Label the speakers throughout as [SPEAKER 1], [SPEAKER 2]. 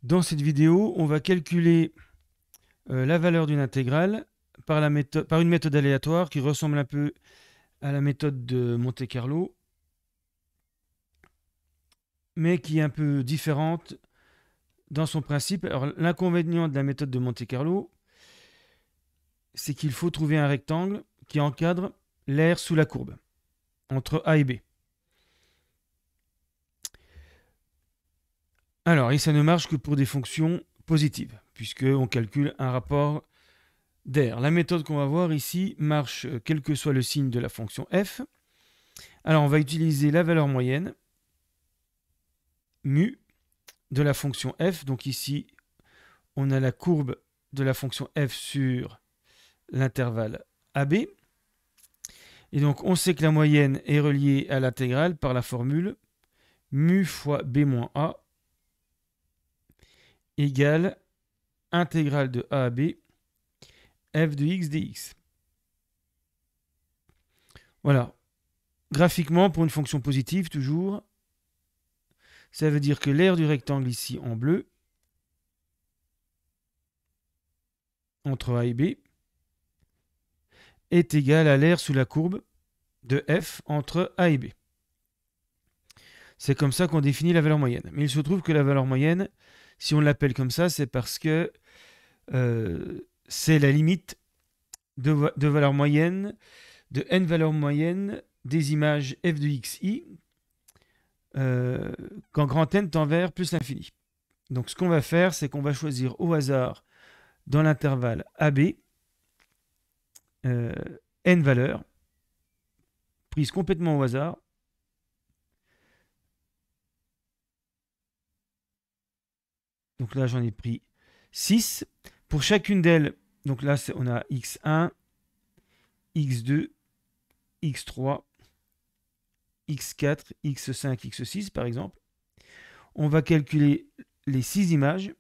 [SPEAKER 1] Dans cette vidéo, on va calculer la valeur d'une intégrale par une méthode aléatoire qui ressemble un peu à la méthode de Monte-Carlo, mais qui est un peu différente dans son principe. Alors, l'inconvénient de la méthode de Monte-Carlo, c'est qu'il faut trouver un rectangle qui encadre l'aire sous la courbe, entre A et B. Alors, et ça ne marche que pour des fonctions positives, puisqu'on calcule un rapport d'air. La méthode qu'on va voir ici marche quel que soit le signe de la fonction f. Alors, on va utiliser la valeur moyenne, mu, de la fonction f. Donc ici, on a la courbe de la fonction f sur l'intervalle AB. Et donc, on sait que la moyenne est reliée à l'intégrale par la formule mu fois b moins a égale intégrale de a à b f de x dx. Voilà. Graphiquement, pour une fonction positive, toujours, ça veut dire que l'aire du rectangle ici en bleu, entre A et B, est égale à l'aire sous la courbe de f entre A et B. C'est comme ça qu'on définit la valeur moyenne. Mais il se trouve que la valeur moyenne, si on l'appelle comme ça, c'est parce que c'est la limite de valeur moyenne, de n valeurs moyennes des images f de xi quand grand N tend vers plus l'infini. Donc ce qu'on va faire, c'est qu'on va choisir au hasard dans l'intervalle AB n valeurs prises complètement au hasard. Donc là, j'en ai pris 6. Pour chacune d'elles, donc là, on a x1, x2, x3, x4, x5, x6 par exemple. On va calculer les 6 images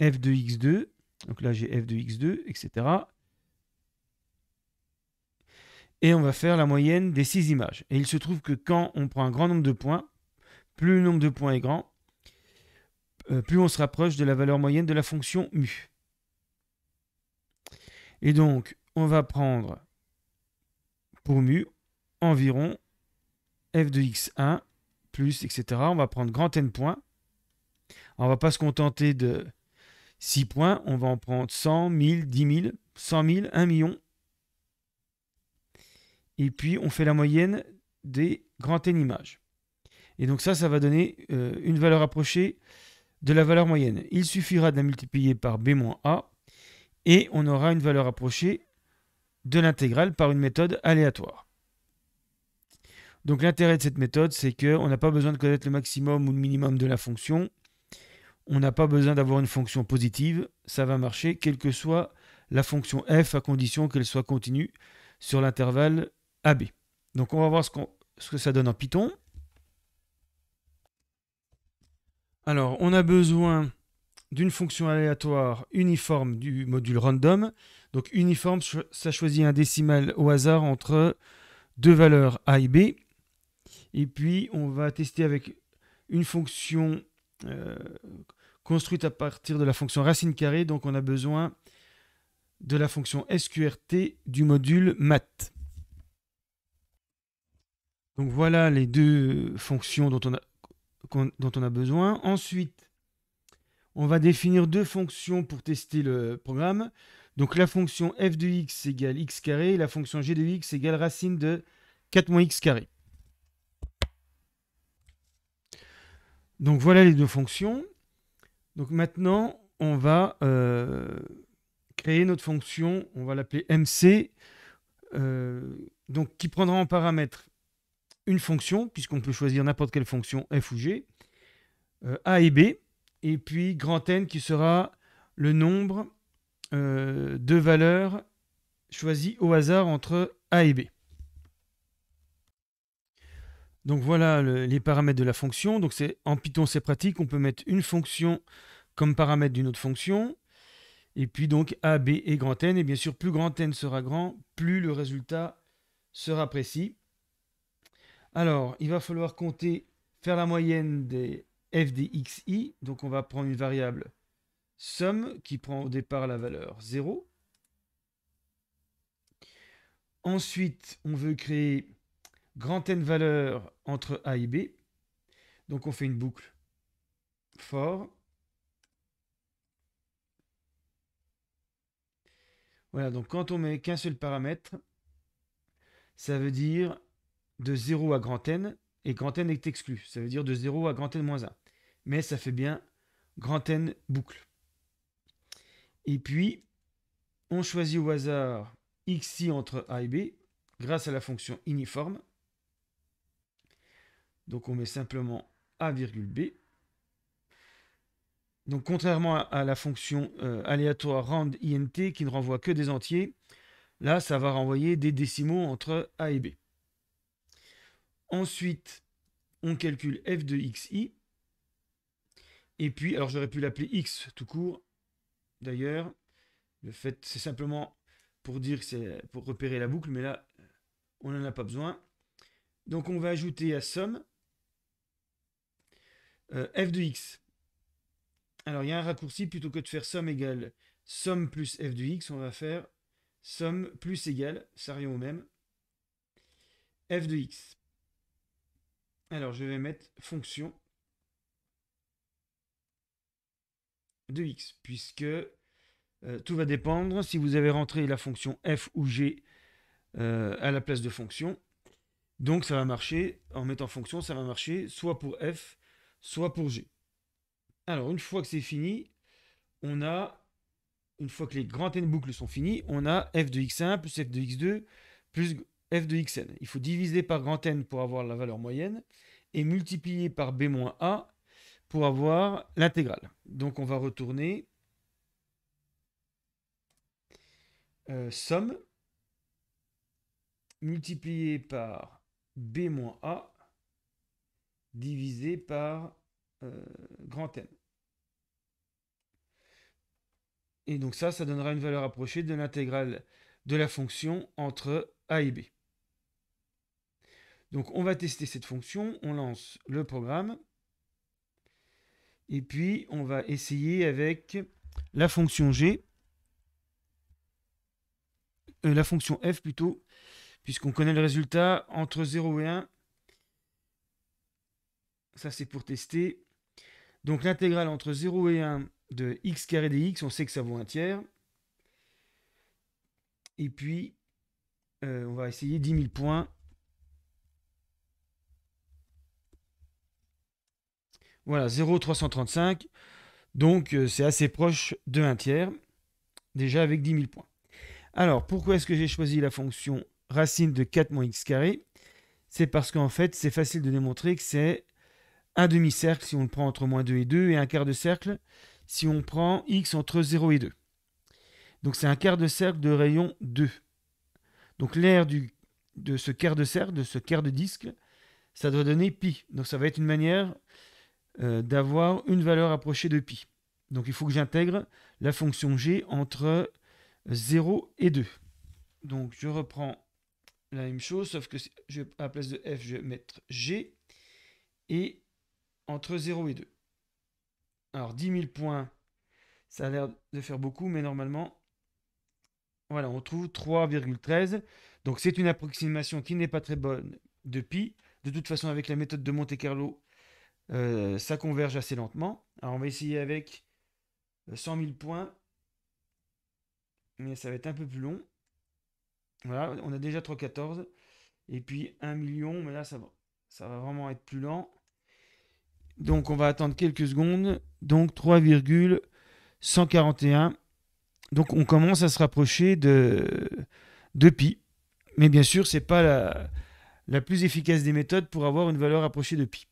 [SPEAKER 1] f de x2, donc là j'ai f de x2, etc. Et on va faire la moyenne des 6 images. Et il se trouve que quand on prend un grand nombre de points, plus le nombre de points est grand, plus on se rapproche de la valeur moyenne de la fonction mu. Et donc, on va prendre pour mu environ f de x1 plus, etc. On va prendre grand N points. Alors, on ne va pas se contenter de 6 points, on va en prendre 100, 1000, 10 000, 100 000, 1 million. Et puis, on fait la moyenne des grand N images. Et donc ça va donner une valeur approchée de la valeur moyenne. Il suffira de la multiplier par b moins a et on aura une valeur approchée de l'intégrale par une méthode aléatoire. Donc l'intérêt de cette méthode, c'est qu'on n'a pas besoin de connaître le maximum ou le minimum de la fonction. On n'a pas besoin d'avoir une fonction positive. Ça va marcher quelle que soit la fonction f à condition qu'elle soit continue sur l'intervalle AB. Donc on va voir ce que ça donne en Python. Alors, on a besoin d'une fonction aléatoire uniforme du module random. Donc, uniforme, ça choisit un décimal au hasard entre deux valeurs a et b. Et puis, on va tester avec une fonction construite à partir de la fonction racine carrée. Donc, on a besoin de la fonction sqrt du module math. Donc, voilà les deux fonctions dont on a besoin. Ensuite, on va définir deux fonctions pour tester le programme. Donc la fonction f de x égale x carré et la fonction g de x égale racine de 4 moins x carré. Donc voilà les deux fonctions. Donc maintenant, on va créer notre fonction, on va l'appeler MC, donc qui prendra en paramètre une fonction, puisqu'on peut choisir n'importe quelle fonction f ou g, a et b, et puis grand N qui sera le nombre de valeurs choisies au hasard entre a et b. Donc voilà les paramètres de la fonction. Donc en Python, c'est pratique. On peut mettre une fonction comme paramètre d'une autre fonction. Et puis donc a, b et grand N. Et bien sûr, plus grand N sera grand, plus le résultat sera précis. Alors, il va falloir faire la moyenne des f des xi. Donc on va prendre une variable somme qui prend au départ la valeur 0. Ensuite, on veut créer grand N valeurs entre A et B. Donc on fait une boucle for. Voilà, donc quand on met qu'un seul paramètre, ça veut dire de 0 à grand N, et grand N est exclu. Ça veut dire de 0 à grand N moins 1. Mais ça fait bien grand N boucle. Et puis, on choisit au hasard xi entre A et B grâce à la fonction uniforme. Donc on met simplement A virgule B. Donc contrairement à la fonction aléatoire rand int qui ne renvoie que des entiers, là ça va renvoyer des décimaux entre A et B. Ensuite, on calcule f de xi. Et puis, alors j'aurais pu l'appeler x tout court. D'ailleurs, le fait, c'est simplement pour dire que c'est pour repérer la boucle, mais là, on n'en a pas besoin. Donc on va ajouter à somme f de x. Alors il y a un raccourci, plutôt que de faire somme égale somme plus f de x, on va faire somme plus égale, ça revient au même, f de x. Alors je vais mettre fonction de x, puisque tout va dépendre si vous avez rentré la fonction f ou g à la place de fonction. Donc ça va marcher, en mettant fonction, ça va marcher soit pour f, soit pour g. Alors une fois que c'est fini, on a, une fois que les grands N boucles sont finis, on a f de x1 plus f de x2 plus f de xn. Il faut diviser par grand N pour avoir la valeur moyenne et multiplier par b-a pour avoir l'intégrale. Donc on va retourner somme multiplié par b-a divisé par grand N. Et donc ça donnera une valeur approchée de l'intégrale de la fonction entre a et b. Donc on va tester cette fonction, on lance le programme, et puis on va essayer avec la fonction g, la fonction f plutôt, puisqu'on connaît le résultat entre 0 et 1. Ça c'est pour tester. Donc l'intégrale entre 0 et 1 de x carré dx, on sait que ça vaut un tiers. Et puis on va essayer 10 000 points. Voilà, 0,335. Donc c'est assez proche de 1 tiers, déjà avec 10 000 points. Alors pourquoi est-ce que j'ai choisi la fonction racine de 4 moins x carré? C'est parce qu'en fait c'est facile de démontrer que c'est un demi-cercle si on le prend entre moins 2 et 2, et un quart de cercle si on prend x entre 0 et 2. Donc c'est un quart de cercle de rayon 2. Donc l'aire de ce quart de cercle, de ce quart de disque, ça doit donner pi. Donc ça va être une manière d'avoir une valeur approchée de pi. Donc il faut que j'intègre la fonction g entre 0 et 2. Donc je reprends la même chose, sauf que à la place de f, je vais mettre g, et entre 0 et 2. Alors 10 000 points, ça a l'air de faire beaucoup, mais normalement, voilà, on trouve 3,13. Donc c'est une approximation qui n'est pas très bonne de pi. De toute façon, avec la méthode de Monte-Carlo, ça converge assez lentement. Alors on va essayer avec 100 000 points, mais ça va être un peu plus long. Voilà, on a déjà 3,14. Et puis 1 million, mais là ça va vraiment être plus lent. Donc on va attendre quelques secondes. Donc 3,141. Donc on commence à se rapprocher de pi. Mais bien sûr, ce n'est pas la plus efficace des méthodes pour avoir une valeur approchée de pi.